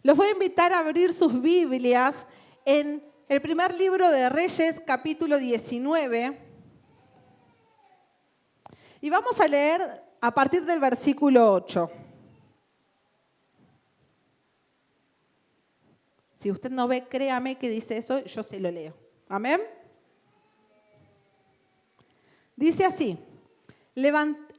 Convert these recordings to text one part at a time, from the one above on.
Los voy a invitar a abrir sus Biblias en el primer libro de Reyes, capítulo 19. Y vamos a leer a partir del versículo 8. Si usted no ve, créame que dice eso, yo se lo leo. Amén. Dice así: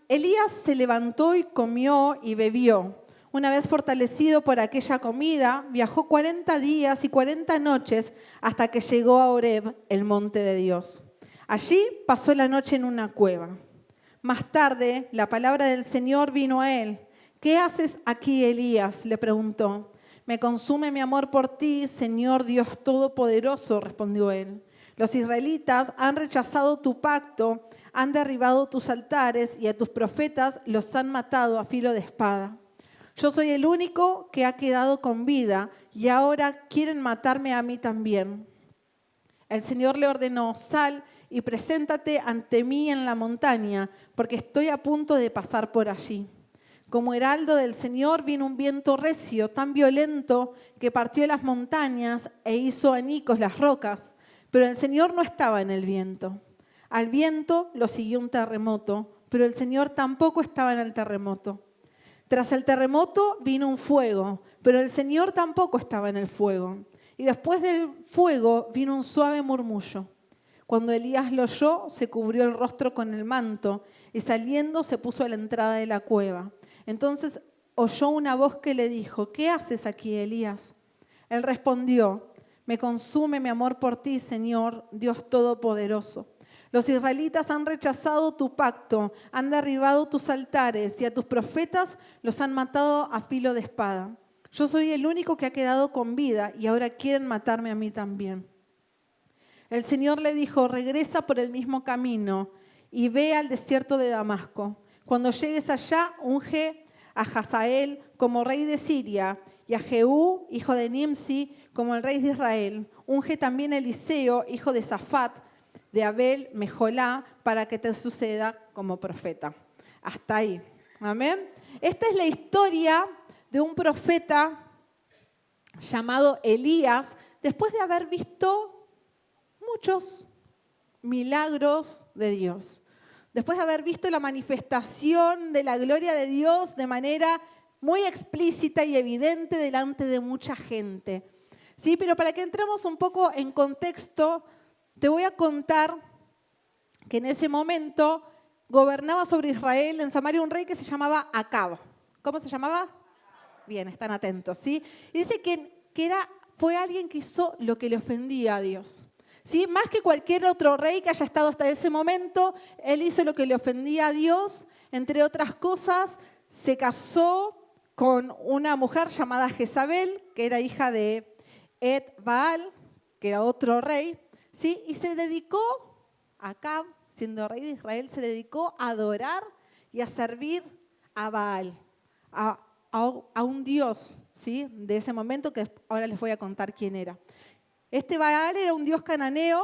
Elías se levantó y comió y bebió. Una vez fortalecido por aquella comida, viajó 40 días y 40 noches hasta que llegó a Horeb, el monte de Dios. Allí pasó la noche en una cueva. Más tarde, la palabra del Señor vino a él. ¿Qué haces aquí, Elías?, le preguntó. Me consume mi amor por ti, Señor Dios Todopoderoso, respondió él. Los israelitas han rechazado tu pacto, han derribado tus altares y a tus profetas los han matado a filo de espada. Yo soy el único que ha quedado con vida y ahora quieren matarme a mí también. El Señor le ordenó: sal y preséntate ante mí en la montaña, porque estoy a punto de pasar por allí. Como heraldo del Señor vino un viento recio, tan violento que partió las montañas e hizo añicos las rocas, pero el Señor no estaba en el viento. Al viento lo siguió un terremoto, pero el Señor tampoco estaba en el terremoto. Tras el terremoto vino un fuego, pero el Señor tampoco estaba en el fuego. Y después del fuego vino un suave murmullo. Cuando Elías lo oyó, se cubrió el rostro con el manto y saliendo se puso a la entrada de la cueva. Entonces oyó una voz que le dijo: ¿qué haces aquí, Elías? Él respondió: me consume mi amor por ti, Señor, Dios Todopoderoso. Los israelitas han rechazado tu pacto, han derribado tus altares y a tus profetas los han matado a filo de espada. Yo soy el único que ha quedado con vida y ahora quieren matarme a mí también. El Señor le dijo: regresa por el mismo camino y ve al desierto de Damasco. Cuando llegues allá, unge a Hazael como rey de Siria y a Jehú, hijo de Nimsi, como el rey de Israel. Unge también a Eliseo, hijo de Safat, de Abel Mejolá, para que te suceda como profeta. Hasta ahí. Amén. Esta es la historia de un profeta llamado Elías, después de haber visto muchos milagros de Dios. Después de haber visto la manifestación de la gloria de Dios de manera muy explícita y evidente delante de mucha gente. ¿Sí? Pero para que entremos un poco en contexto, te voy a contar que en ese momento gobernaba sobre Israel en Samaria un rey que se llamaba Acab. ¿Cómo se llamaba? Bien, están atentos, ¿sí? Y dice que fue alguien que hizo lo que le ofendía a Dios. ¿Sí? Más que cualquier otro rey que haya estado hasta ese momento, él hizo lo que le ofendía a Dios. Entre otras cosas, se casó con una mujer llamada Jezabel, que era hija de Baal, que era otro rey, ¿sí? Y se dedicó, Acab, siendo rey de Israel, se dedicó a adorar y a servir a Baal, a un dios, ¿sí? De ese momento, que ahora les voy a contar quién era. Este Baal era un dios cananeo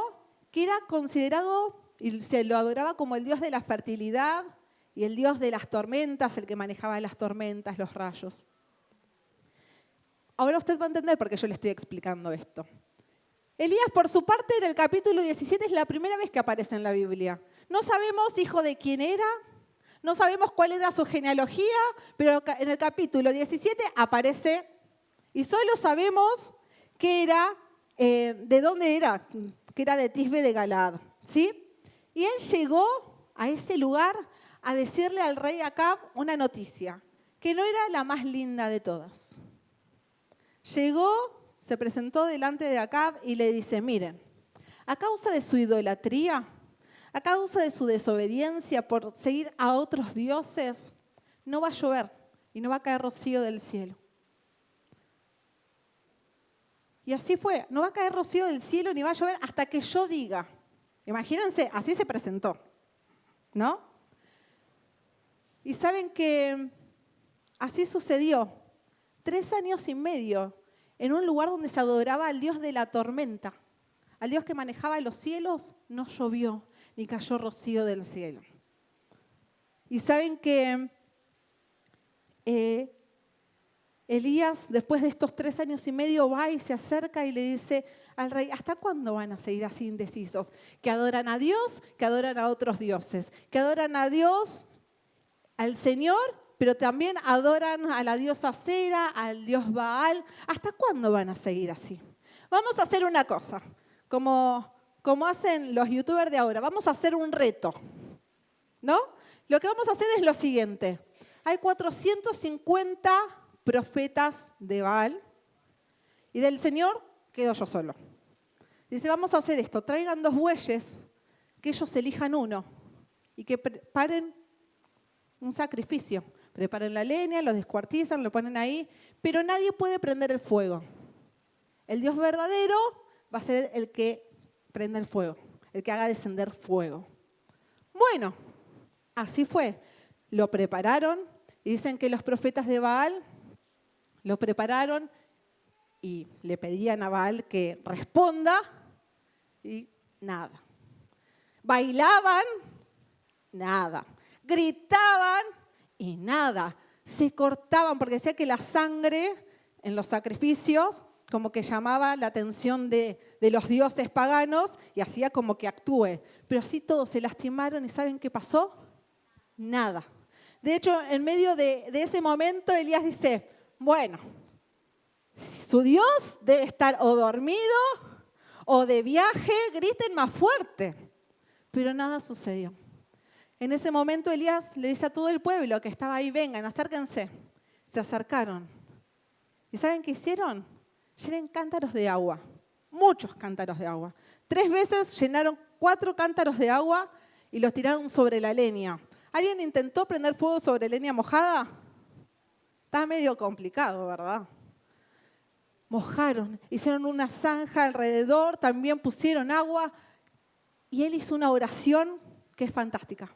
que era considerado y se lo adoraba como el dios de la fertilidad y el dios de las tormentas, el que manejaba las tormentas, los rayos. Ahora usted va a entender por qué yo le estoy explicando esto. Elías, por su parte, en el capítulo 17 es la primera vez que aparece en la Biblia. No sabemos hijo de quién era, no sabemos cuál era su genealogía, pero en el capítulo 17 aparece y solo sabemos que era, de dónde era, que era de Tisbe de Galaad, ¿sí? Y él llegó a ese lugar a decirle al rey Acab una noticia, que no era la más linda de todas. Llegó, se presentó delante de Acab y le dice: miren, a causa de su idolatría, a causa de su desobediencia por seguir a otros dioses, no va a llover y no va a caer rocío del cielo. Y así fue, no va a caer rocío del cielo ni va a llover hasta que yo diga. Imagínense, así se presentó, ¿no? Y saben que así sucedió. 3 años y medio en un lugar donde se adoraba al Dios de la tormenta, al Dios que manejaba los cielos, no llovió ni cayó rocío del cielo. Y saben que Elías, después de estos 3 años y medio, va y se acerca y le dice al rey, ¿hasta cuándo van a seguir así indecisos? Que adoran a Dios, que adoran a otros dioses, que adoran a Dios, al Señor, pero también adoran a la diosa Acera, al dios Baal. ¿Hasta cuándo van a seguir así? Vamos a hacer una cosa, como hacen los youtubers de ahora, vamos a hacer un reto, ¿no? Lo que vamos a hacer es lo siguiente. Hay 450 profetas de Baal y del Señor quedo yo solo. Dice, vamos a hacer esto, traigan 2 bueyes, que ellos elijan uno y que preparen un sacrificio. Preparen la leña, lo descuartizan, lo ponen ahí, pero nadie puede prender el fuego. El Dios verdadero va a ser el que prenda el fuego, el que haga descender fuego. Bueno, así fue. Lo prepararon y dicen que los profetas de Baal lo prepararon y le pedían a Baal que responda y nada. Bailaban, nada. Gritaban y nada. Se cortaban porque decía que la sangre en los sacrificios como que llamaba la atención de los dioses paganos y hacía como que actúe. Pero así todos se lastimaron y ¿saben qué pasó? Nada. De hecho, en medio de ese momento, Elías dice, bueno, su Dios debe estar o dormido o de viaje, griten más fuerte. Pero nada sucedió. En ese momento Elías le dice a todo el pueblo que estaba ahí, vengan, acérquense. Se acercaron. ¿Y saben qué hicieron? Llenen cántaros de agua, muchos cántaros de agua. 3 veces llenaron 4 cántaros de agua y los tiraron sobre la leña. ¿Alguien intentó prender fuego sobre leña mojada? Está medio complicado, ¿verdad? Mojaron, hicieron una zanja alrededor, también pusieron agua y él hizo una oración que es fantástica.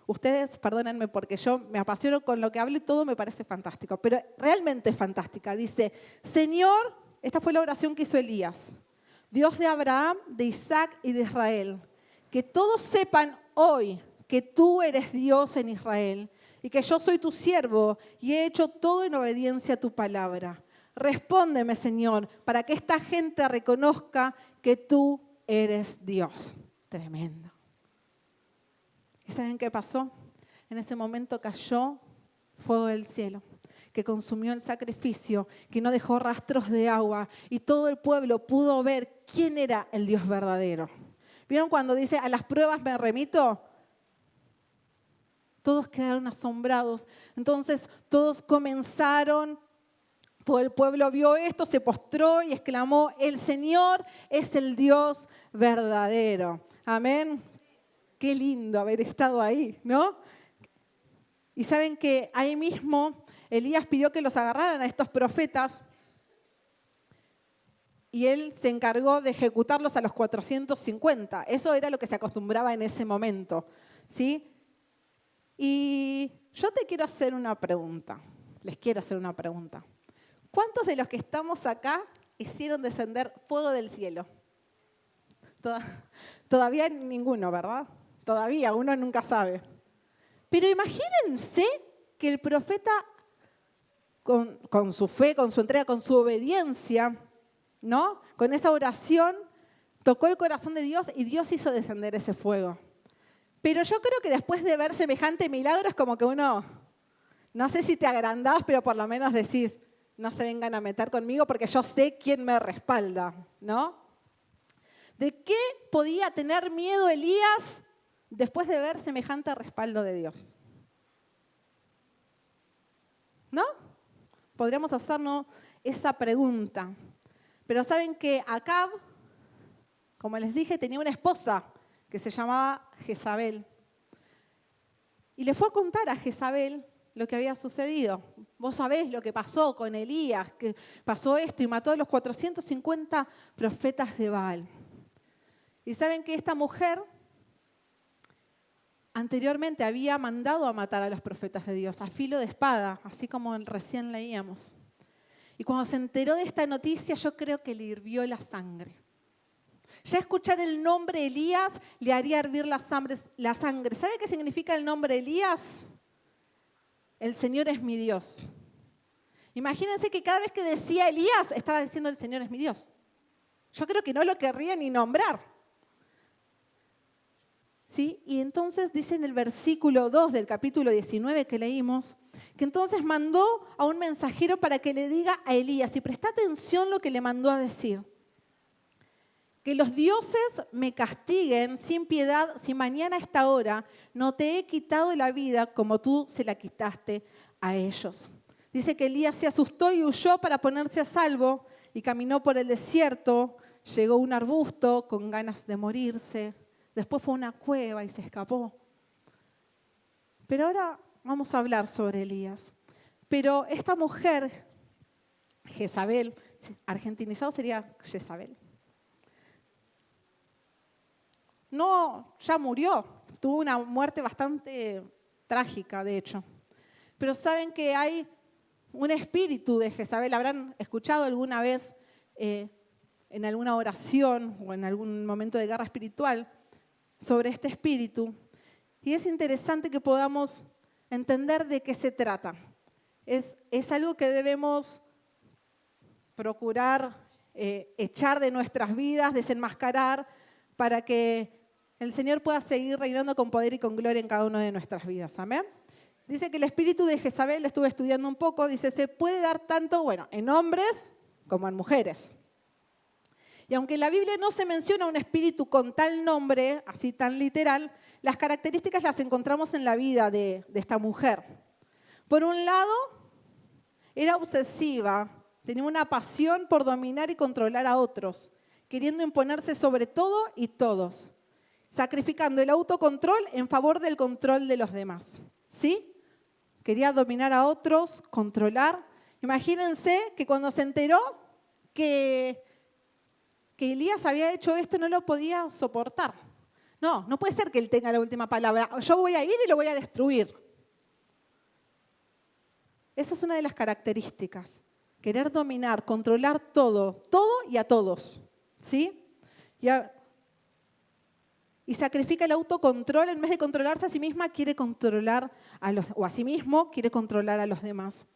Ustedes, perdónenme porque yo me apasiono con lo que hablo y todo me parece fantástico, pero realmente es fantástica. Dice, Señor, esta fue la oración que hizo Elías, Dios de Abraham, de Isaac y de Israel, que todos sepan hoy que tú eres Dios en Israel y que yo soy tu siervo y he hecho todo en obediencia a tu palabra. Respóndeme, Señor, para que esta gente reconozca que tú eres Dios. Tremendo. ¿Y saben qué pasó? En ese momento cayó fuego del cielo, que consumió el sacrificio, que no dejó rastros de agua y todo el pueblo pudo ver quién era el Dios verdadero. ¿Vieron cuando dice, a las pruebas me remito? Todos quedaron asombrados. Entonces todos comenzaron, todo el pueblo vio esto, se postró y exclamó, el Señor es el Dios verdadero. Amén. Qué lindo haber estado ahí, ¿no? Y saben que ahí mismo Elías pidió que los agarraran a estos profetas y él se encargó de ejecutarlos a los 450. Eso era lo que se acostumbraba en ese momento, ¿sí? Y yo te quiero hacer una pregunta, les quiero hacer una pregunta. ¿Cuántos de los que estamos acá hicieron descender fuego del cielo? Todavía ninguno, ¿verdad? Todavía, uno nunca sabe. Pero imagínense que el profeta, con su fe, con su entrega, con su obediencia, ¿no? Con esa oración, tocó el corazón de Dios y Dios hizo descender ese fuego. Pero yo creo que después de ver semejante milagro es como que uno, no sé si te agrandás, pero por lo menos decís, no se vengan a meter conmigo porque yo sé quién me respalda, ¿no? ¿De qué podía tener miedo Elías después de ver semejante respaldo de Dios? ¿No? Podríamos hacernos esa pregunta. Pero saben que Acab, como les dije, tenía una esposa que se llamaba Jezabel. Y le fue a contar a Jezabel lo que había sucedido. Vos sabés lo que pasó con Elías, que pasó esto y mató a los 450 profetas de Baal. Y saben que esta mujer anteriormente había mandado a matar a los profetas de Dios a filo de espada, así como recién leíamos. Y cuando se enteró de esta noticia, yo creo que le hirvió la sangre. Ya escuchar el nombre Elías le haría hervir la sangre. ¿Sabe qué significa el nombre Elías? El Señor es mi Dios. Imagínense que cada vez que decía Elías, estaba diciendo el Señor es mi Dios. Yo creo que no lo querría ni nombrar. ¿Sí? Y entonces dice en el versículo 2 del capítulo 19 que leímos, que entonces mandó a un mensajero para que le diga a Elías, y presta atención lo que le mandó a decir, que los dioses me castiguen sin piedad si mañana a esta hora no te he quitado la vida como tú se la quitaste a ellos. Dice que Elías se asustó y huyó para ponerse a salvo y caminó por el desierto, llegó a un arbusto con ganas de morirse, después fue a una cueva y se escapó. Pero ahora vamos a hablar sobre Elías. Pero esta mujer, Jezabel, argentinizado sería Jezabel, no, ya murió, tuvo una muerte bastante trágica, de hecho. Pero saben que hay un espíritu de Jezabel, habrán escuchado alguna vez en alguna oración o en algún momento de guerra espiritual sobre este espíritu. Y es interesante que podamos entender de qué se trata. Es algo que debemos procurar echar de nuestras vidas, desenmascarar, para que el Señor pueda seguir reinando con poder y con gloria en cada una de nuestras vidas. Amén. Dice que el espíritu de Jezabel, estuve estudiando un poco, dice, se puede dar tanto, en hombres como en mujeres. Y aunque en la Biblia no se menciona un espíritu con tal nombre, así tan literal, las características las encontramos en la vida de esta mujer. Por un lado, era obsesiva, tenía una pasión por dominar y controlar a otros, queriendo imponerse sobre todo y todos, sacrificando el autocontrol en favor del control de los demás. ¿Sí? Quería dominar a otros, controlar. Imagínense que cuando se enteró que Elías había hecho esto, no lo podía soportar. No puede ser que él tenga la última palabra. Yo voy a ir y lo voy a destruir. Esa es una de las características. Querer dominar, controlar todo y a todos. ¿Sí? Y sacrifica el autocontrol, en vez de controlarse a sí misma, quiere controlar a sí mismo, quiere controlar a los demás.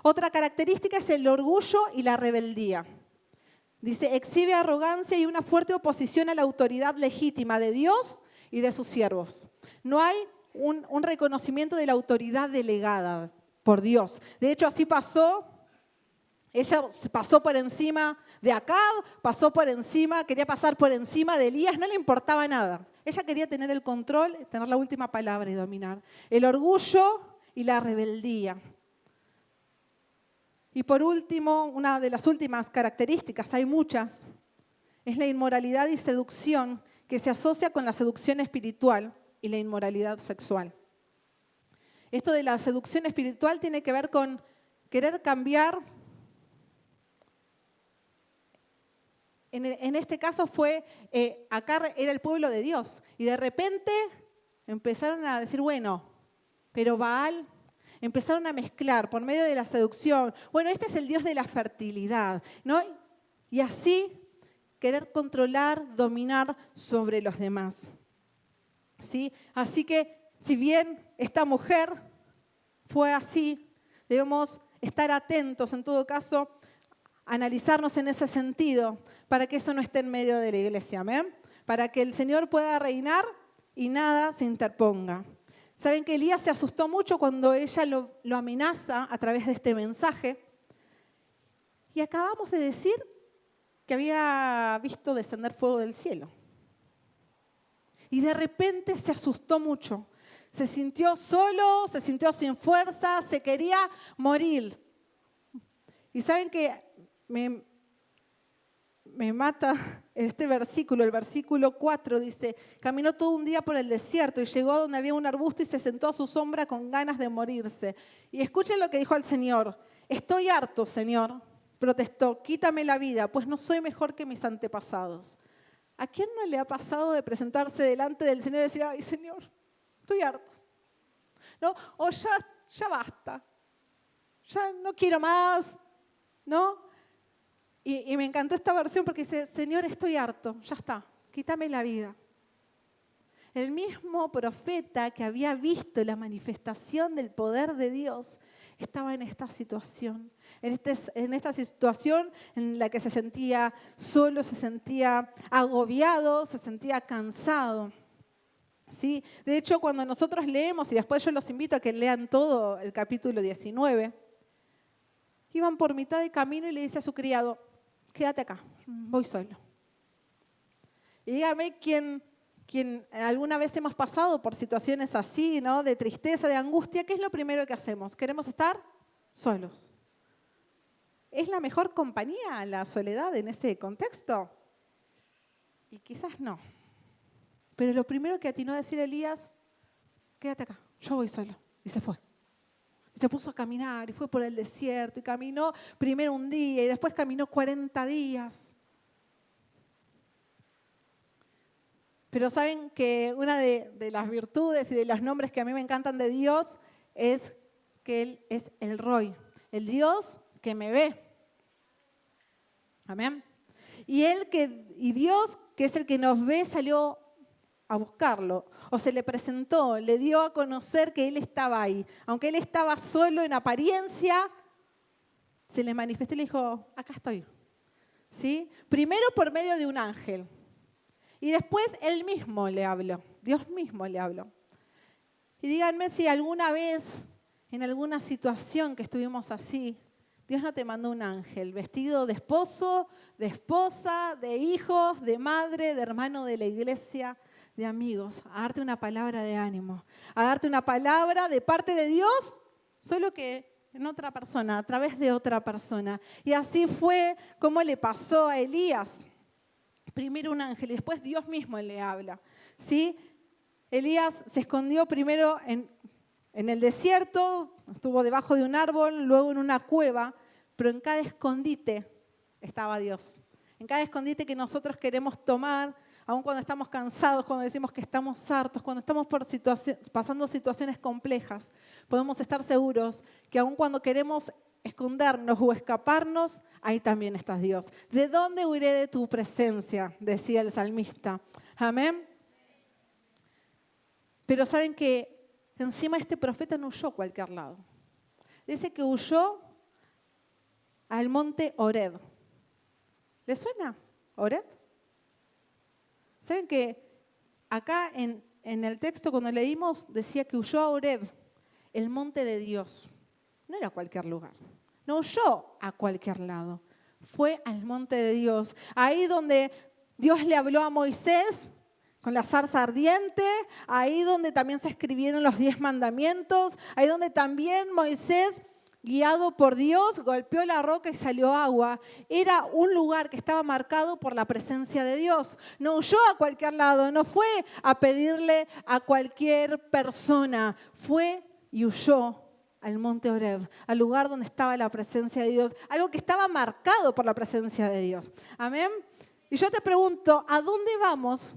Otra característica es el orgullo y la rebeldía. Dice, exhibe arrogancia y una fuerte oposición a la autoridad legítima de Dios y de sus siervos. No hay un reconocimiento de la autoridad delegada por Dios. De hecho, así pasó. Ella pasó por encima de Acab, quería pasar por encima de Elías, no le importaba nada. Ella quería tener el control, tener la última palabra y dominar. El orgullo y la rebeldía. Y por último, una de las últimas características, hay muchas, es la inmoralidad y seducción que se asocia con la seducción espiritual y la inmoralidad sexual. Esto de la seducción espiritual tiene que ver con querer cambiar. En este caso acá era el pueblo de Dios y de repente empezaron a decir, pero Baal, empezaron a mezclar por medio de la seducción, este es el Dios de la fertilidad, ¿no? Y así querer controlar, dominar sobre los demás. ¿Sí? Así que si bien esta mujer fue así, debemos estar atentos en todo caso, analizarnos en ese sentido, para que eso no esté en medio de la iglesia, ¿amén? Para que el Señor pueda reinar y nada se interponga. Saben que Elías se asustó mucho cuando ella lo amenaza a través de este mensaje. Y acabamos de decir que había visto descender fuego del cielo. Y de repente se asustó mucho. Se sintió solo, se sintió sin fuerza, se quería morir. Y saben que me mata este versículo, el versículo 4 dice, caminó todo un día por el desierto y llegó a donde había un arbusto y se sentó a su sombra con ganas de morirse. Y escuchen lo que dijo al Señor, estoy harto, Señor, protestó, quítame la vida, pues no soy mejor que mis antepasados. ¿A quién no le ha pasado de presentarse delante del Señor y decir, ay, Señor, estoy harto? ¿No? O ya basta, ya no quiero más, ¿no? Y me encantó esta versión porque dice, Señor, estoy harto, ya está, quítame la vida. El mismo profeta que había visto la manifestación del poder de Dios estaba en esta situación. En esta situación en la que se sentía solo, se sentía agobiado, se sentía cansado. ¿Sí? De hecho, cuando nosotros leemos, y después yo los invito a que lean todo el capítulo 19, iban por mitad de camino y le dice a su criado, quédate acá, voy solo. Y dígame quién alguna vez hemos pasado por situaciones así, ¿no? De tristeza, de angustia, ¿qué es lo primero que hacemos? Queremos estar solos. ¿Es la mejor compañía la soledad en ese contexto? Y quizás no. Pero lo primero que atinó a decir Elías, quédate acá, yo voy solo. Y se fue. Y se puso a caminar y fue por el desierto y caminó primero un día y después caminó 40 días. Pero saben que una de las virtudes y de los nombres que a mí me encantan de Dios es que Él es el Roy, el Dios que me ve. Amén. Y Dios, que es el que nos ve, salió a buscarlo, o se le presentó, le dio a conocer que Él estaba ahí. Aunque Él estaba solo en apariencia, se le manifestó y le dijo, acá estoy. ¿Sí? Primero por medio de un ángel. Y después Él mismo le habló, Dios mismo le habló. Y díganme si alguna vez, en alguna situación que estuvimos así, Dios no te mandó un ángel vestido de esposo, de esposa, de hijos, de madre, de hermano de la iglesia, de amigos, a darte una palabra de ánimo, a darte una palabra de parte de Dios, solo que en otra persona, a través de otra persona. Y así fue como le pasó a Elías. Primero un ángel y después Dios mismo le habla. ¿Sí? Elías se escondió primero en el desierto, estuvo debajo de un árbol, luego en una cueva, pero en cada escondite estaba Dios. En cada escondite que nosotros queremos tomar, aun cuando estamos cansados, cuando decimos que estamos hartos, cuando estamos pasando situaciones complejas, podemos estar seguros que aun cuando queremos escondernos o escaparnos, ahí también estás Dios. ¿De dónde huiré de tu presencia?, decía el salmista. Amén. Pero saben que encima este profeta no huyó a cualquier lado. Dice que huyó al monte Horeb. ¿Le suena Horeb? ¿Saben que acá en el texto cuando leímos decía que huyó a Horeb, el monte de Dios? No era cualquier lugar. No huyó a cualquier lado. Fue al monte de Dios. Ahí donde Dios le habló a Moisés con la zarza ardiente, ahí donde también se escribieron los 10 mandamientos, ahí donde también Moisés, guiado por Dios, golpeó la roca y salió agua. Era un lugar que estaba marcado por la presencia de Dios. No huyó a cualquier lado, no fue a pedirle a cualquier persona, fue y huyó al monte Horeb, al lugar donde estaba la presencia de Dios, algo que estaba marcado por la presencia de Dios. Amén. Y yo te pregunto, ¿a dónde vamos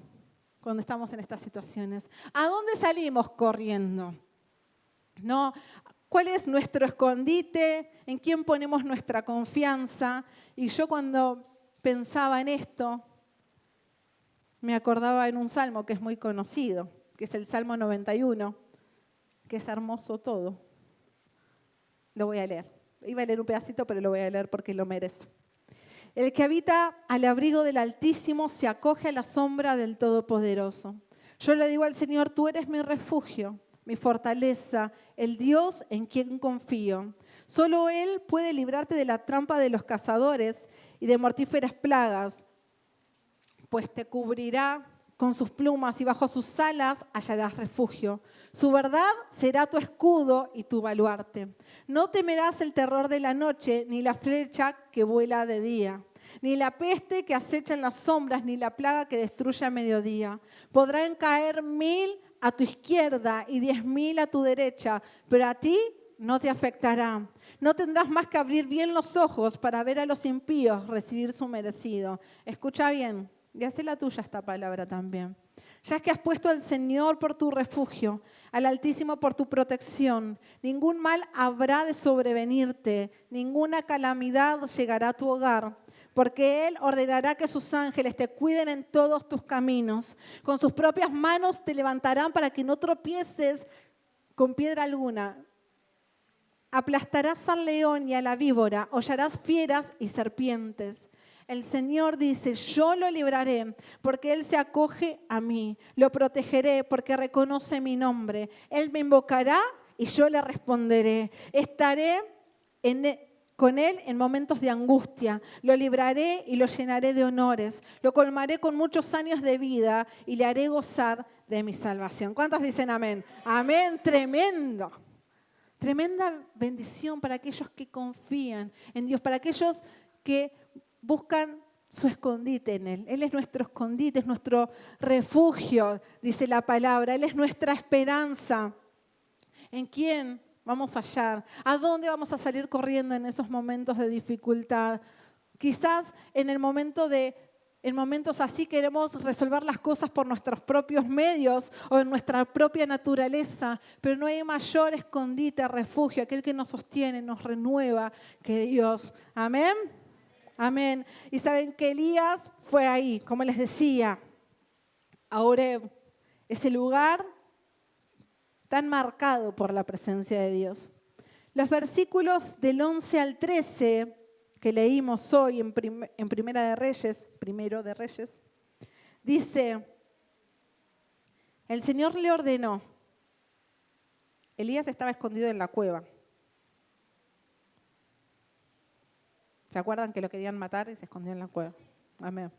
cuando estamos en estas situaciones? ¿A dónde salimos corriendo? ¿No? ¿Cuál es nuestro escondite? ¿En quién ponemos nuestra confianza? Y yo cuando pensaba en esto, me acordaba en un salmo que es muy conocido, que es el Salmo 91, que es hermoso todo. Lo voy a leer. Iba a leer un pedacito, pero lo voy a leer porque lo merece. El que habita al abrigo del Altísimo se acoge a la sombra del Todopoderoso. Yo le digo al Señor, tú eres mi refugio, mi fortaleza, el Dios en quien confío. Solo Él puede librarte de la trampa de los cazadores y de mortíferas plagas, pues te cubrirá con sus plumas y bajo sus alas hallarás refugio. Su verdad será tu escudo y tu baluarte. No temerás el terror de la noche, ni la flecha que vuela de día, ni la peste que acecha en las sombras, ni la plaga que destruye a mediodía. Podrán caer 1000 a tu izquierda y 10.000 a tu derecha, pero a ti no te afectará. No tendrás más que abrir bien los ojos para ver a los impíos recibir su merecido. Escucha bien. Y haz la tuya esta palabra también. Ya que has puesto al Señor por tu refugio, al Altísimo por tu protección, ningún mal habrá de sobrevenirte, ninguna calamidad llegará a tu hogar, porque Él ordenará que sus ángeles te cuiden en todos tus caminos. Con sus propias manos te levantarán para que no tropieces con piedra alguna. Aplastarás al león y a la víbora, hollarás fieras y serpientes. El Señor dice, yo lo libraré porque Él se acoge a mí. Lo protegeré porque reconoce mi nombre. Él me invocará y yo le responderé. Estaré con Él en momentos de angustia. Lo libraré y lo llenaré de honores. Lo colmaré con muchos años de vida y le haré gozar de mi salvación. ¿Cuántos dicen amén? Amén, tremendo. Tremenda bendición para aquellos que confían en Dios, para aquellos que buscan su escondite en Él. Él es nuestro escondite, es nuestro refugio, dice la palabra. Él es nuestra esperanza. ¿En quién vamos a hallar? ¿A dónde vamos a salir corriendo en esos momentos de dificultad? Quizás en momentos así queremos resolver las cosas por nuestros propios medios o en nuestra propia naturaleza, pero no hay mayor escondite, refugio, aquel que nos sostiene, nos renueva, que Dios. Amén. Amén. Y saben que Elías fue ahí, como les decía, a Horeb, ese lugar tan marcado por la presencia de Dios. Los versículos del 11 al 13 que leímos hoy en Primero de Reyes, dice, el Señor le ordenó, Elías estaba escondido en la cueva. ¿Se acuerdan que lo querían matar y se escondió en la cueva? Amén.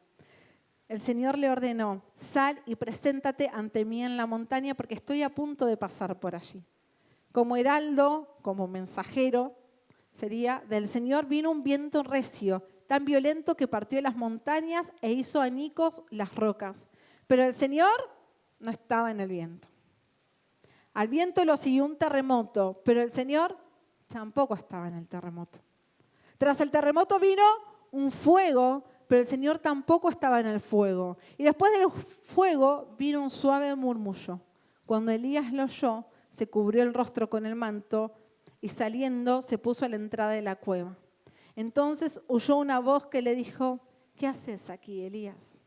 El Señor le ordenó, sal y preséntate ante mí en la montaña porque estoy a punto de pasar por allí. Como heraldo, como mensajero, sería del Señor vino un viento recio, tan violento que partió las montañas e hizo añicos las rocas. Pero el Señor no estaba en el viento. Al viento lo siguió un terremoto, pero el Señor tampoco estaba en el terremoto. Tras el terremoto vino un fuego, pero el Señor tampoco estaba en el fuego. Y después del fuego vino un suave murmullo. Cuando Elías lo oyó, se cubrió el rostro con el manto y saliendo se puso a la entrada de la cueva. Entonces oyó una voz que le dijo, ¿qué haces aquí, Elías?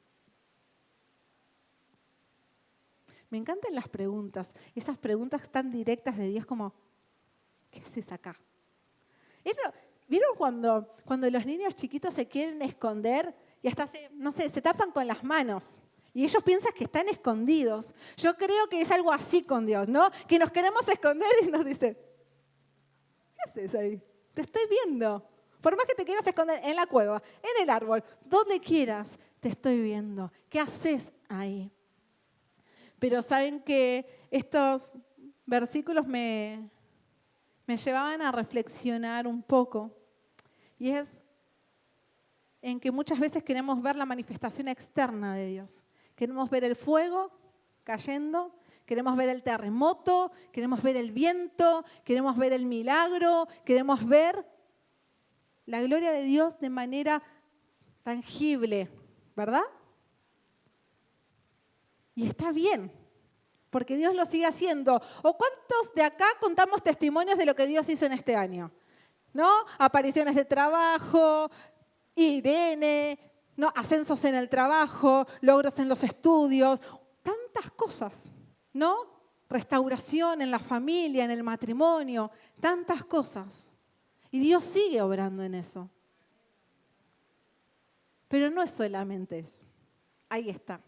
Me encantan las preguntas, esas preguntas tan directas de Dios como, ¿qué haces acá? ¿Vieron cuando los niños chiquitos se quieren esconder y hasta se tapan con las manos? Y ellos piensan que están escondidos. Yo creo que es algo así con Dios, ¿no? Que nos queremos esconder y nos dice, ¿qué haces ahí? Te estoy viendo. Por más que te quieras esconder en la cueva, en el árbol, donde quieras, te estoy viendo. ¿Qué haces ahí? Pero saben que estos versículos me llevaban a reflexionar un poco. Y es en que muchas veces queremos ver la manifestación externa de Dios. Queremos ver el fuego cayendo, queremos ver el terremoto, queremos ver el viento, queremos ver el milagro, queremos ver la gloria de Dios de manera tangible, ¿verdad? Y está bien, porque Dios lo sigue haciendo. ¿O cuántos de acá contamos testimonios de lo que Dios hizo en este año? ¿No? Apariciones de trabajo, Irene, ¿no? Ascensos en el trabajo, logros en los estudios, tantas cosas, ¿no? Restauración en la familia, en el matrimonio, tantas cosas. Y Dios sigue obrando en eso. Pero no es solamente eso. Ahí está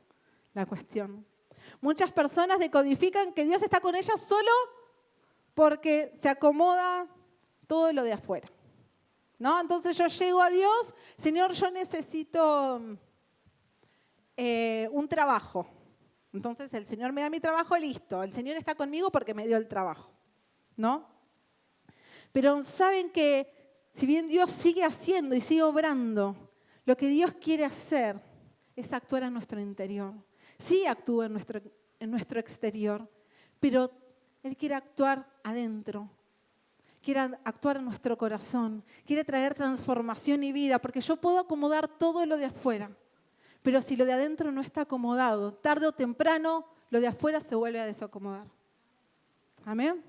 la cuestión. Muchas personas decodifican que Dios está con ellas solo porque se acomoda todo lo de afuera, ¿no? Entonces yo llego a Dios, Señor, yo necesito un trabajo. Entonces el Señor me da mi trabajo, listo. El Señor está conmigo porque me dio el trabajo, ¿no? Pero saben que si bien Dios sigue haciendo y sigue obrando, lo que Dios quiere hacer es actuar en nuestro interior. Sí actúa en nuestro exterior, pero Él quiere actuar adentro. Quiere actuar en nuestro corazón, quiere traer transformación y vida, porque yo puedo acomodar todo lo de afuera, pero si lo de adentro no está acomodado, tarde o temprano lo de afuera se vuelve a desacomodar. Amén.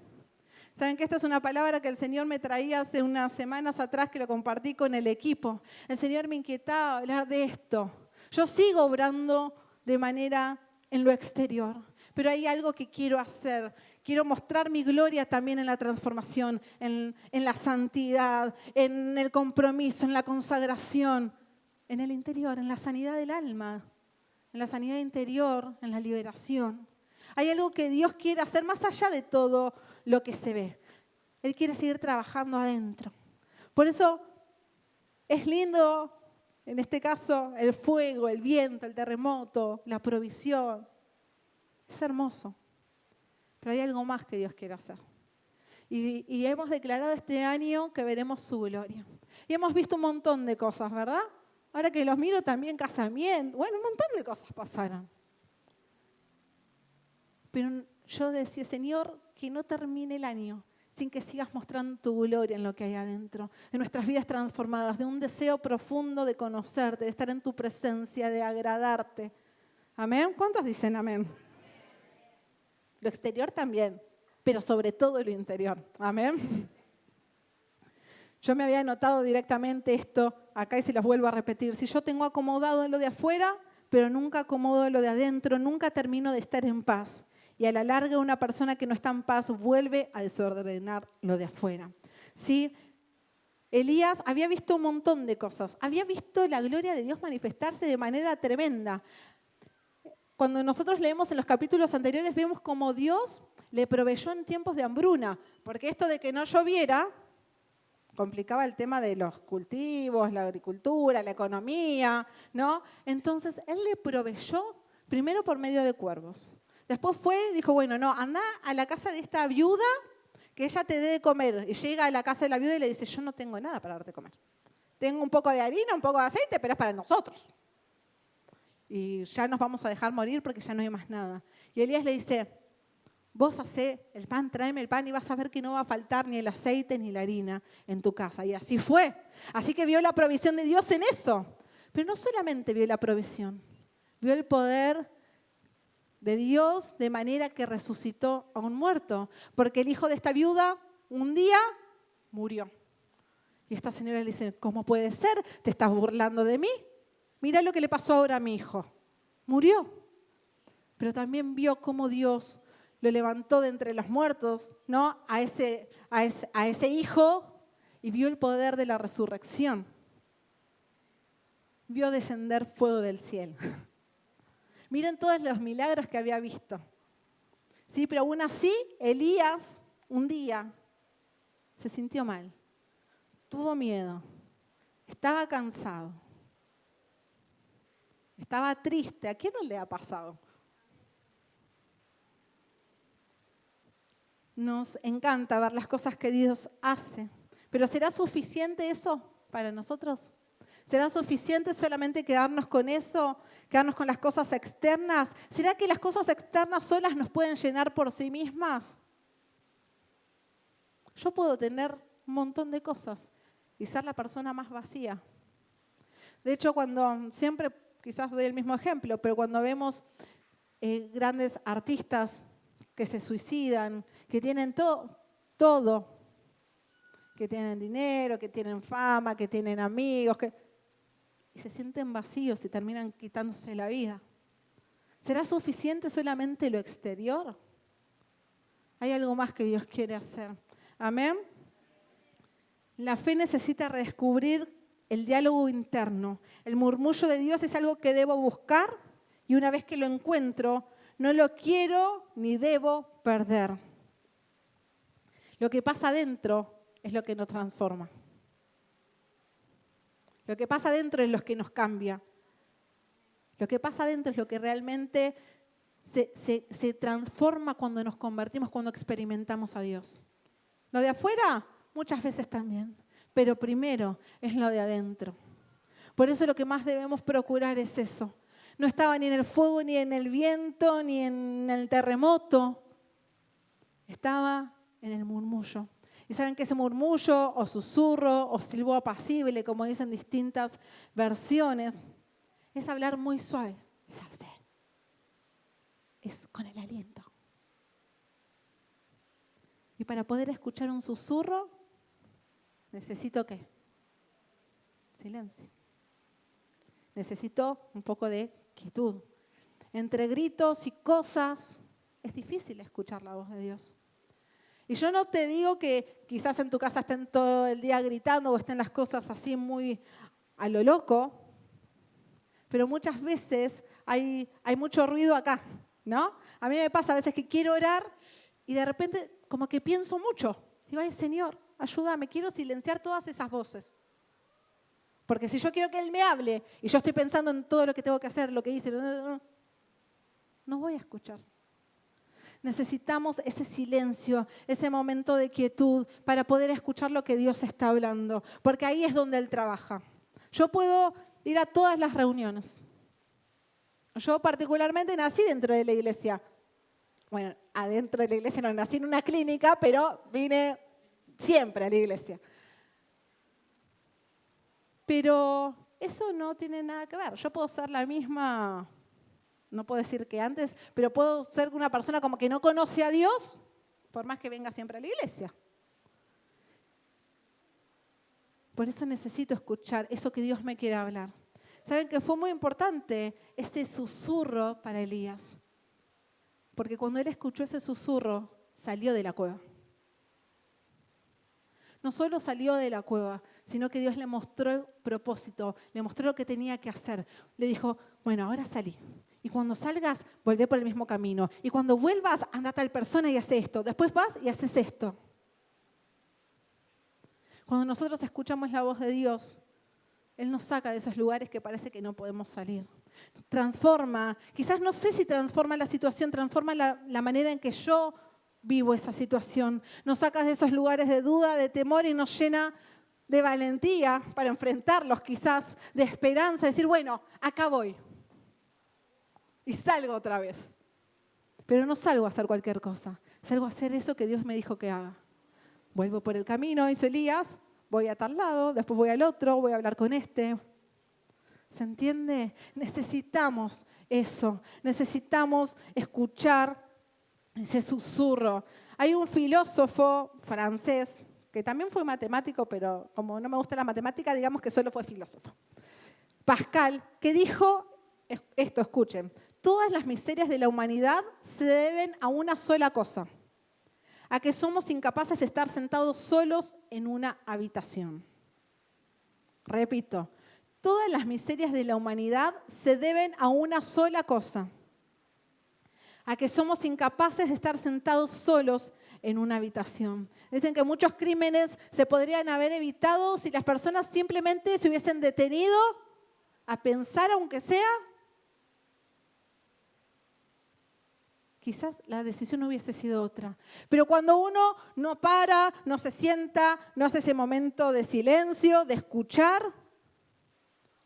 ¿Saben que esta es una palabra que el Señor me traía hace unas semanas atrás que lo compartí con el equipo? El Señor me inquietaba hablar de esto. Yo sigo obrando de manera en lo exterior, pero hay algo que quiero hacer. Quiero mostrar mi gloria también en la transformación, en la santidad, en el compromiso, en la consagración, en el interior, en la sanidad del alma, en la sanidad interior, en la liberación. Hay algo que Dios quiere hacer más allá de todo lo que se ve. Él quiere seguir trabajando adentro. Por eso es lindo, en este caso, el fuego, el viento, el terremoto, la provisión. Es hermoso. Pero hay algo más que Dios quiere hacer. Y hemos declarado este año que veremos su gloria. Y hemos visto un montón de cosas, ¿verdad? Ahora que los miro también, casamiento. Bueno, un montón de cosas pasaron. Pero yo decía, Señor, que no termine el año sin que sigas mostrando tu gloria en lo que hay adentro, de nuestras vidas transformadas, de un deseo profundo de conocerte, de estar en tu presencia, de agradarte. ¿Amén? ¿Cuántos dicen amén? Lo exterior también, pero sobre todo lo interior. Amén. Yo me había anotado directamente esto acá y se los vuelvo a repetir. Si yo tengo acomodado lo de afuera, pero nunca acomodo lo de adentro, nunca termino de estar en paz. Y a la larga una persona que no está en paz vuelve a desordenar lo de afuera. ¿Sí? Elías había visto un montón de cosas. Había visto la gloria de Dios manifestarse de manera tremenda. Cuando nosotros leemos en los capítulos anteriores, vemos cómo Dios le proveyó en tiempos de hambruna. Porque esto de que no lloviera complicaba el tema de los cultivos, la agricultura, la economía, ¿no? Entonces, Él le proveyó primero por medio de cuervos. Después dijo, bueno, no, anda a la casa de esta viuda que ella te dé de comer. Y llega a la casa de la viuda y le dice, yo no tengo nada para darte de comer. Tengo un poco de harina, un poco de aceite, pero es para nosotros. Y ya nos vamos a dejar morir porque ya no hay más nada. Y Elías le dice, vos hacé el pan, tráeme el pan y vas a ver que no va a faltar ni el aceite ni la harina en tu casa. Y así fue. Así que vio la provisión de Dios en eso. Pero no solamente vio la provisión, vio el poder de Dios de manera que resucitó a un muerto. Porque el hijo de esta viuda un día murió. Y esta señora le dice, ¿cómo puede ser? ¿Te estás burlando de mí? Mira lo que le pasó ahora a mi hijo. Murió. Pero también vio cómo Dios lo levantó de entre los muertos, ¿no? a ese hijo, y vio el poder de la resurrección. Vio descender fuego del cielo. Miren todos los milagros que había visto. Sí, pero aún así, Elías un día se sintió mal. Tuvo miedo. Estaba cansado. Estaba triste. ¿A quién no le ha pasado? Nos encanta ver las cosas que Dios hace. Pero ¿será suficiente eso para nosotros? ¿Será suficiente solamente quedarnos con eso? ¿Quedarnos con las cosas externas? ¿Será que las cosas externas solas nos pueden llenar por sí mismas? Yo puedo tener un montón de cosas y ser la persona más vacía. De hecho, siempre, quizás doy el mismo ejemplo, pero cuando vemos grandes artistas que se suicidan, que tienen todo, que tienen dinero, que tienen fama, que tienen amigos, y se sienten vacíos y terminan quitándose la vida. ¿Será suficiente solamente lo exterior? Hay algo más que Dios quiere hacer. Amén. La fe necesita redescubrir el diálogo interno. El murmullo de Dios es algo que debo buscar y una vez que lo encuentro, no lo quiero ni debo perder. Lo que pasa adentro es lo que nos transforma. Lo que pasa adentro es lo que nos cambia. Lo que pasa adentro es lo que realmente se transforma cuando nos convertimos, cuando experimentamos a Dios. Lo de afuera, muchas veces también, pero primero es lo de adentro. Por eso lo que más debemos procurar es eso. No estaba ni en el fuego, ni en el viento, ni en el terremoto. Estaba en el murmullo. Y saben que ese murmullo o susurro o silbo apacible, como dicen distintas versiones, es hablar muy suave. Es con el aliento. Y para poder escuchar un susurro, necesito ¿qué? Silencio. Necesito un poco de quietud. Entre gritos y cosas, es difícil escuchar la voz de Dios. Y yo no te digo que quizás en tu casa estén todo el día gritando o estén las cosas así muy a lo loco, pero muchas veces hay mucho ruido acá, ¿no? A mí me pasa a veces que quiero orar y de repente como que pienso mucho. Digo, ay, Señor, ayúdame, quiero silenciar todas esas voces. Porque si yo quiero que Él me hable y yo estoy pensando en todo lo que tengo que hacer, lo que hice, no voy a escuchar. Necesitamos ese silencio, ese momento de quietud para poder escuchar lo que Dios está hablando, porque ahí es donde Él trabaja. Yo puedo ir a todas las reuniones. Yo particularmente nací dentro de la iglesia. Bueno, adentro de la iglesia no, nací en una clínica, pero vine siempre a la iglesia. Pero eso no tiene nada que ver. Yo puedo ser la misma, no puedo decir que antes, pero puedo ser una persona como que no conoce a Dios, por más que venga siempre a la iglesia. Por eso necesito escuchar eso que Dios me quiere hablar. ¿Saben que fue muy importante ese susurro para Elías? Porque cuando él escuchó ese susurro, salió de la cueva. No solo salió de la cueva, sino que Dios le mostró el propósito, le mostró lo que tenía que hacer. Le dijo, bueno, ahora salí. Y cuando salgas, volvé por el mismo camino. Y cuando vuelvas, anda a tal persona y hace esto. Después vas y haces esto. Cuando nosotros escuchamos la voz de Dios, Él nos saca de esos lugares que parece que no podemos salir. Transforma, quizás no sé si transforma la situación, transforma la manera en que yo vivo esa situación. Nos saca de esos lugares de duda, de temor y nos llena de valentía para enfrentarlos quizás, de esperanza, decir, bueno, acá voy. Y salgo otra vez. Pero no salgo a hacer cualquier cosa, salgo a hacer eso que Dios me dijo que haga. Vuelvo por el camino, hizo Elías, voy a tal lado, después voy al otro, voy a hablar con este. ¿Se entiende? Necesitamos eso, necesitamos escuchar ese susurro. Hay un filósofo francés, que también fue matemático, pero como no me gusta la matemática, digamos que solo fue filósofo. Pascal, que dijo esto, escuchen, todas las miserias de la humanidad se deben a una sola cosa, a que somos incapaces de estar sentados solos en una habitación. Repito, todas las miserias de la humanidad se deben a una sola cosa, a que somos incapaces de estar sentados solos en una habitación. Dicen que muchos crímenes se podrían haber evitado si las personas simplemente se hubiesen detenido a pensar, aunque sea. Quizás la decisión hubiese sido otra. Pero cuando uno no para, no se sienta, no hace ese momento de silencio, de escuchar,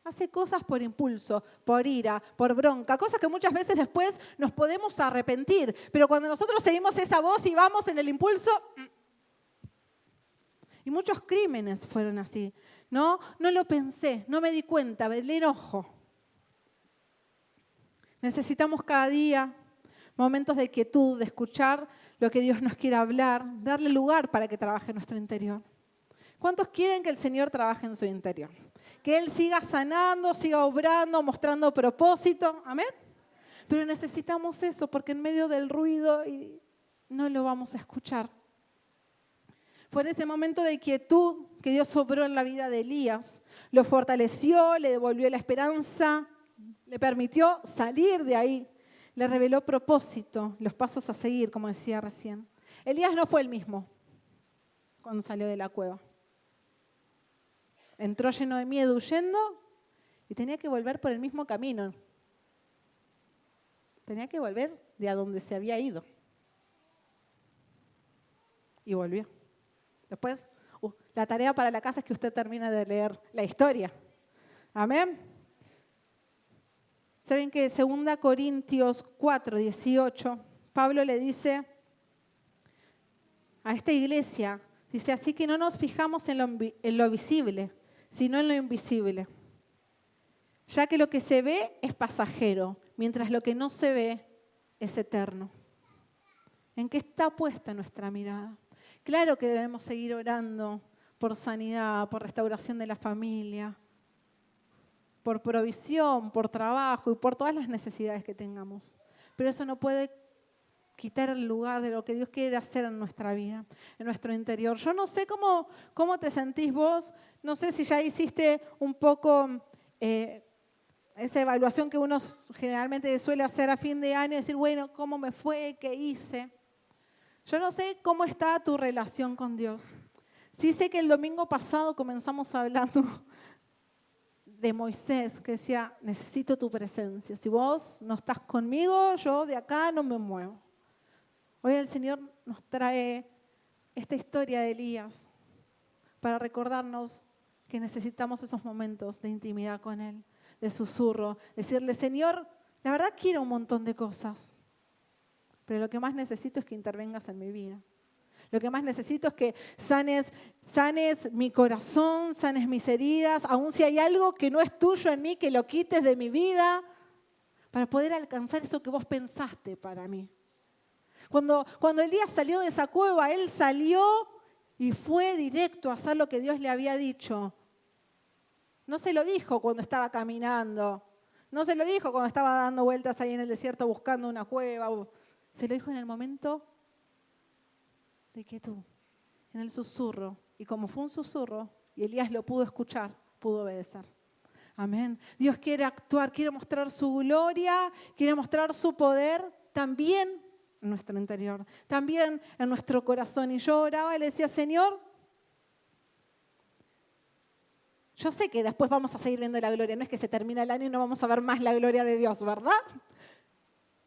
hace cosas por impulso, por ira, por bronca, cosas que muchas veces después nos podemos arrepentir. Pero cuando nosotros seguimos esa voz y vamos en el impulso, y muchos crímenes fueron así. No lo pensé, no me di cuenta, el enojo. Necesitamos cada día momentos de quietud, de escuchar lo que Dios nos quiere hablar, darle lugar para que trabaje en nuestro interior. ¿Cuántos quieren que el Señor trabaje en su interior? Que Él siga sanando, siga obrando, mostrando propósito. ¿Amén? Pero necesitamos eso porque en medio del ruido no lo vamos a escuchar. Fue en ese momento de quietud que Dios obró en la vida de Elías. Lo fortaleció, le devolvió la esperanza, le permitió salir de ahí. Le reveló propósito, los pasos a seguir, como decía recién. Elías no fue el mismo cuando salió de la cueva. Entró lleno de miedo, huyendo, y tenía que volver por el mismo camino. Tenía que volver de a donde se había ido. Y volvió. Después, la tarea para la casa es que usted termine de leer la historia. Amén. ¿Saben que 2 Corintios 4, 18, Pablo le dice a esta iglesia, dice, así que no nos fijamos en lo visible, sino en lo invisible. Ya que lo que se ve es pasajero, mientras lo que no se ve es eterno. ¿En qué está puesta nuestra mirada? Claro que debemos seguir orando por sanidad, por restauración de la familia, por provisión, por trabajo y por todas las necesidades que tengamos. Pero eso no puede quitar el lugar de lo que Dios quiere hacer en nuestra vida, en nuestro interior. Yo no sé cómo te sentís vos, no sé si ya hiciste un poco esa evaluación que uno generalmente suele hacer a fin de año, decir, bueno, ¿cómo me fue? ¿Qué hice? Yo no sé cómo está tu relación con Dios. Sí sé que el domingo pasado comenzamos hablando de Moisés, que decía, necesito tu presencia. Si vos no estás conmigo, yo de acá no me muevo. Hoy el Señor nos trae esta historia de Elías para recordarnos que necesitamos esos momentos de intimidad con Él, de susurro, decirle, Señor, la verdad quiero un montón de cosas, pero lo que más necesito es que intervengas en mi vida. Lo que más necesito es que sanes mi corazón, sanes mis heridas, aun si hay algo que no es tuyo en mí, que lo quites de mi vida, para poder alcanzar eso que vos pensaste para mí. Cuando Elías salió de esa cueva, él salió y fue directo a hacer lo que Dios le había dicho. No se lo dijo cuando estaba caminando, no se lo dijo cuando estaba dando vueltas ahí en el desierto buscando una cueva, se lo dijo en el momento de quietud, en el susurro. Y como fue un susurro, y Elías lo pudo escuchar, pudo obedecer. Amén. Dios quiere actuar, quiere mostrar su gloria, quiere mostrar su poder también en nuestro interior, también en nuestro corazón. Y yo oraba y le decía, Señor, yo sé que después vamos a seguir viendo la gloria, no es que se termina el año y no vamos a ver más la gloria de Dios, ¿verdad?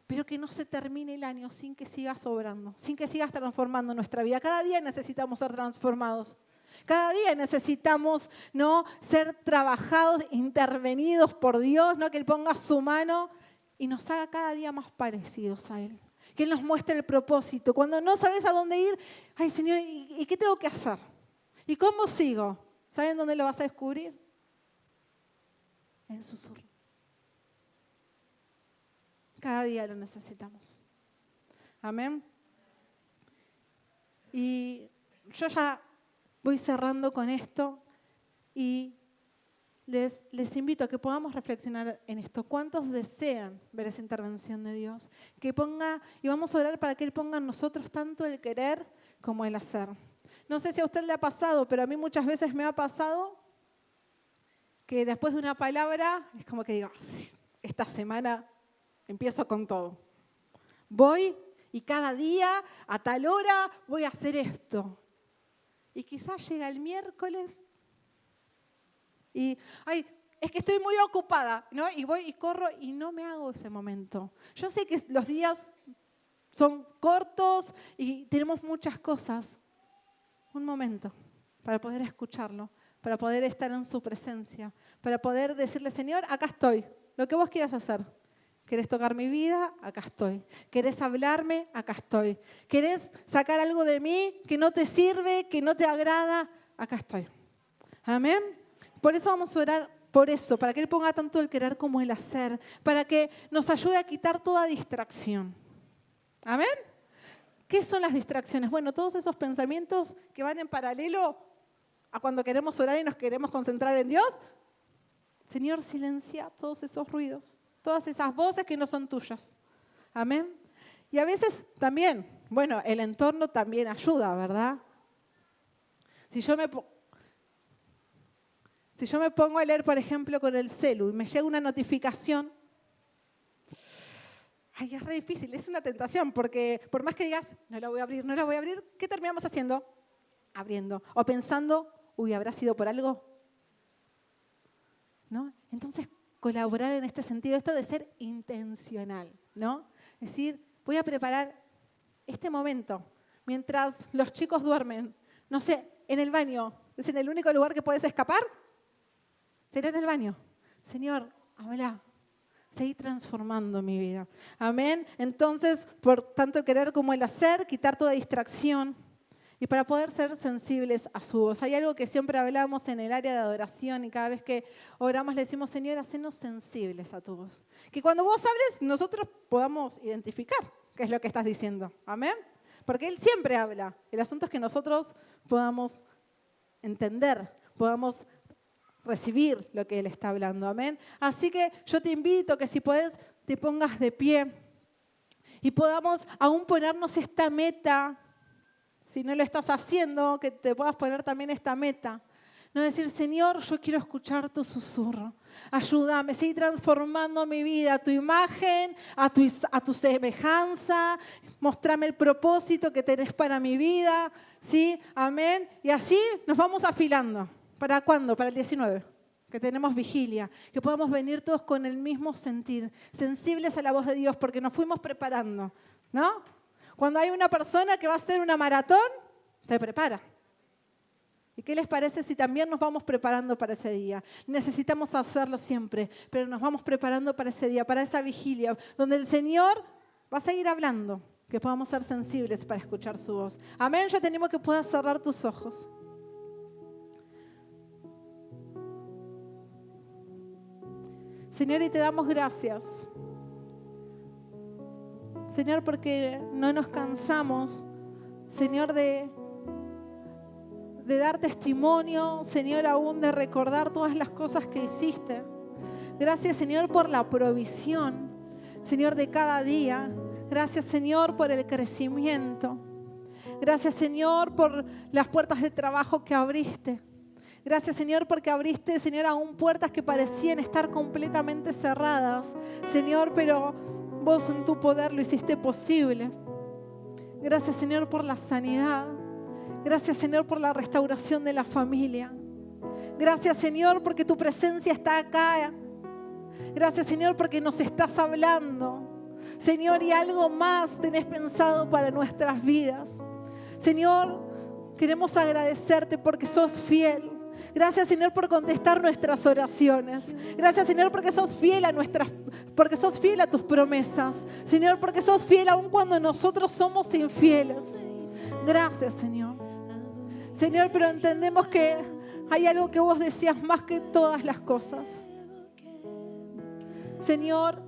Pero que no se termine el año sin que sigas obrando, sin que sigas transformando nuestra vida. Cada día necesitamos ser transformados. Cada día necesitamos, ¿no?, ser trabajados, intervenidos por Dios, ¿no?, que Él ponga su mano y nos haga cada día más parecidos a Él. Que Él nos muestre el propósito. Cuando no sabes a dónde ir, ay Señor, ¿y qué tengo que hacer? ¿Y cómo sigo? ¿Saben dónde lo vas a descubrir? En el susurro. Cada día lo necesitamos. Amén. Y yo ya voy cerrando con esto y les invito a que podamos reflexionar en esto. ¿Cuántos desean ver esa intervención de Dios? Que ponga, y vamos a orar para que Él ponga en nosotros tanto el querer como el hacer. No sé si a usted le ha pasado, pero a mí muchas veces me ha pasado que después de una palabra es como que digo, esta semana empiezo con todo. Voy y cada día a tal hora voy a hacer esto. Y quizás llega el miércoles y, ay, es que estoy muy ocupada, ¿no? Y voy y corro y no me hago ese momento. Yo sé que los días son cortos y tenemos muchas cosas. Un momento para poder escucharlo, para poder estar en su presencia, para poder decirle, Señor, acá estoy, lo que vos quieras hacer. ¿Querés tocar mi vida? Acá estoy. ¿Querés hablarme? Acá estoy. ¿Querés sacar algo de mí que no te sirve, que no te agrada? Acá estoy. Amén. Por eso vamos a orar por eso, para que Él ponga tanto el querer como el hacer, para que nos ayude a quitar toda distracción. Amén. ¿Qué son las distracciones? Bueno, todos esos pensamientos que van en paralelo a cuando queremos orar y nos queremos concentrar en Dios. Señor, silencia todos esos ruidos. Todas esas voces que no son tuyas. Amén. Y a veces también, bueno, el entorno también ayuda, ¿verdad? Si yo me pongo a leer, por ejemplo, con el celu y me llega una notificación, ay, es re difícil, es una tentación, porque por más que digas, no la voy a abrir, ¿qué terminamos haciendo? Abriendo. O pensando, uy, ¿habrá sido por algo? ¿No? Entonces, colaborar en este sentido, esto de ser intencional, ¿no? Es decir, voy a preparar este momento mientras los chicos duermen, no sé, en el baño, es en el único lugar que puedes escapar, será en el baño. Señor, habla, seguí transformando mi vida. Amén. Entonces, por tanto el querer como el hacer, quitar toda distracción. Y para poder ser sensibles a su voz. Hay algo que siempre hablamos en el área de adoración y cada vez que oramos le decimos, Señor, hacenos sensibles a tu voz. Que cuando vos hables, nosotros podamos identificar qué es lo que estás diciendo. Amén. Porque Él siempre habla. El asunto es que nosotros podamos entender, podamos recibir lo que Él está hablando. Amén. Así que yo te invito que si podés te pongas de pie Y podamos aún ponernos esta meta, si no lo estás haciendo, que te puedas poner también esta meta. No decir, Señor, yo quiero escuchar tu susurro. Ayúdame, sigue transformando mi vida a tu imagen, a tu semejanza. Mostrame el propósito que tenés para mi vida. ¿Sí? Amén. Y así nos vamos afilando. ¿Para cuándo? Para el 19. Que tenemos vigilia. Que podamos venir todos con el mismo sentir. Sensibles a la voz de Dios porque nos fuimos preparando. ¿No? Cuando hay una persona que va a hacer una maratón, se prepara. ¿Y qué les parece si también nos vamos preparando para ese día? Necesitamos hacerlo siempre, pero nos vamos preparando para ese día, para esa vigilia, donde el Señor va a seguir hablando, que podamos ser sensibles para escuchar su voz. Amén, ya tenemos que puedas cerrar tus ojos. Señor, y te damos gracias. Señor, porque no nos cansamos, Señor, de dar testimonio, Señor, aún de recordar todas las cosas que hiciste. Gracias, Señor, por la provisión, Señor, de cada día. Gracias, Señor, por el crecimiento. Gracias, Señor, por las puertas de trabajo que abriste. Gracias, Señor, porque abriste, Señor, aún puertas que parecían estar completamente cerradas. Señor, pero vos en tu poder lo hiciste posible. Gracias, Señor, por la sanidad. Gracias, Señor, por la restauración de la familia. Gracias, Señor, porque tu presencia está acá. Gracias, Señor, porque nos estás hablando. Señor, y algo más tenés pensado para nuestras vidas. Señor, queremos agradecerte porque sos fiel. Gracias, Señor, por contestar nuestras oraciones. Gracias, Señor, porque sos fiel a tus promesas. Señor, porque sos fiel aun cuando nosotros somos infieles. Gracias, Señor. Señor, pero entendemos que hay algo que vos decías más que todas las cosas. Señor,